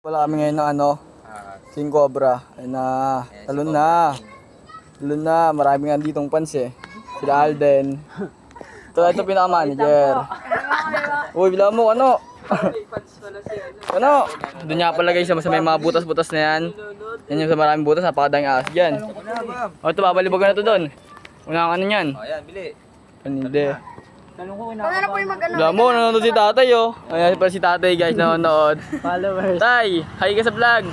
Wala kami ngayon ng ano, King Cobra. Ayun na, talon na. Talon na, marami nga ditong fans eh. Sila Alden. Ito pinaka-manager. Uy, bila mo, ano? Ano? Doon nga pala guys, sa may mga butas-butas na yan. Yan yung sa maraming butas, napakadang ahas dyan. O ito, babalibagan na ito doon. Unang ano yan? O yan, bili. Hindi. Ano na po yung mag-ano? Wala mo, nanonood si tatay oh. Ayan pala si tatay guys, nanonood. Followers. Tay, hi ka sa vlog.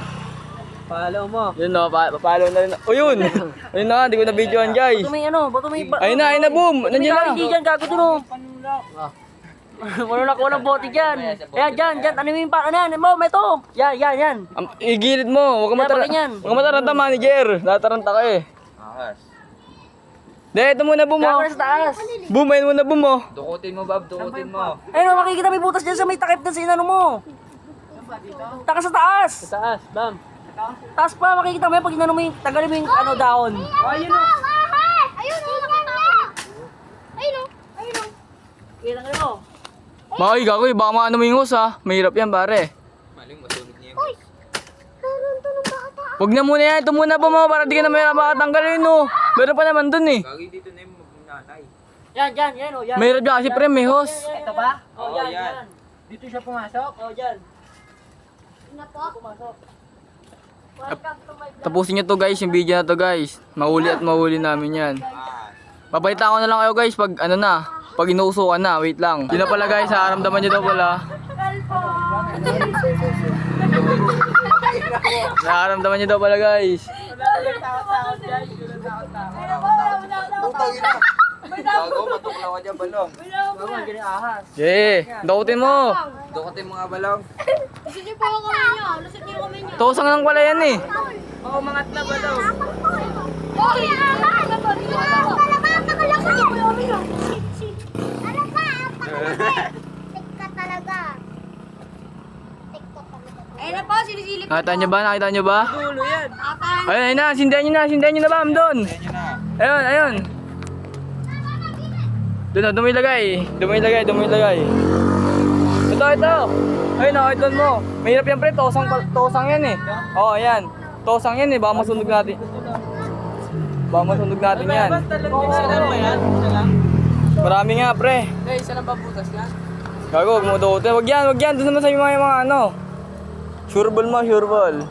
Follow mo. Yun no, pa-follow na rin. O yun! Ayun na, hindi ko na-videoan guys. Bato may ano, bato may... Ayun na, boom! Nandiyan na. Hindi dyan, gago dun oh. Wala na ko ng bote dyan. Kaya dyan, ano yung pa, ano yan, mo, may to. Yan. Igilid mo, huwag ka mataranta. Yan. Huwag ka mataranta manager. Nataranta ka eh. Ahas. De, ito muna boom Gago oh. na sa taas. Boom, ayun muna boom oh. Dukutin mo, Bob. Dukutin mo. Ayun oh, makikita may butas dyan sa may takip na sinano mo. Taka sa taas. Sa taas, bam. Taas pa, makikita mo yan pag inano mo yung, tagalin mo yung ano, dahon. Ayun o! Ayun o! Ayun o! Ayun o! Kailan kayo? Makay gagoy, baka maano mo yung hose ha. Mahirap yan pare. Maling masunog niya yung Uy! Meron to ng bata. Huwag na muna yan, ito muna boom oh, para di ka na may makatanggalin oh. Meron pa naman dun eh. Gagi dito na yung nanay. Yan oh, yan. Mahirap dyan kasi pre, may hose. Ito ba? Oo, yan. yan. Dito siya pumasok? Oo, dyan. Ano po? Pumasok. Tapusin nyo to guys, yung video na to guys. Mahuli at mahuli namin yan. Papalitan ko na lang kayo guys pag ano na. Pag inuusukan na, wait lang. Yun na pala guys, nakaramdaman nyo daw pala. Nakaramdaman nyo daw pala guys. Gago, matuklaw ka dyan, balong. Yeah, dakutin mo. Dukutin mo nga, balong. Lusot niyo po ako kami niyo. Lusot niyo kami niyo. Tosang lang pala yan eh. Oo, mangat na ba daw? Uy! Talaga lang sa iyo. Tikka talaga. Tikka talaga. Ayun na po, sinisilip. Nakita nyo ba? Nakita nyo ba? Dulo yan. Ayun, ayun na. Sindihan nyo na ba? Doon. Ayun. Doon na, dumilagay. Ito. Ayun na, ito mo. Mahirap yan pre, tosang yan eh. Oo, ayan. Tosang yan eh, baka masunog natin. Yan. Isa lang ba yan? Isa lang? Marami nga pre. Isa lang ba butas yan? Gago, gumudote. Wag yan. Doon naman sa mga ano. Sure ball.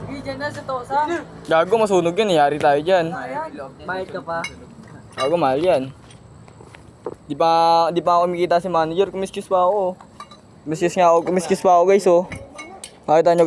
Sige, dyan na sa tosa. Gago, masunog yan. Yari tayo dyan. Bayad ka pa. Gago, mahal yan. Di pa ako kumikita si manager. Kumiskis pa ako guys oh. Makita nyo.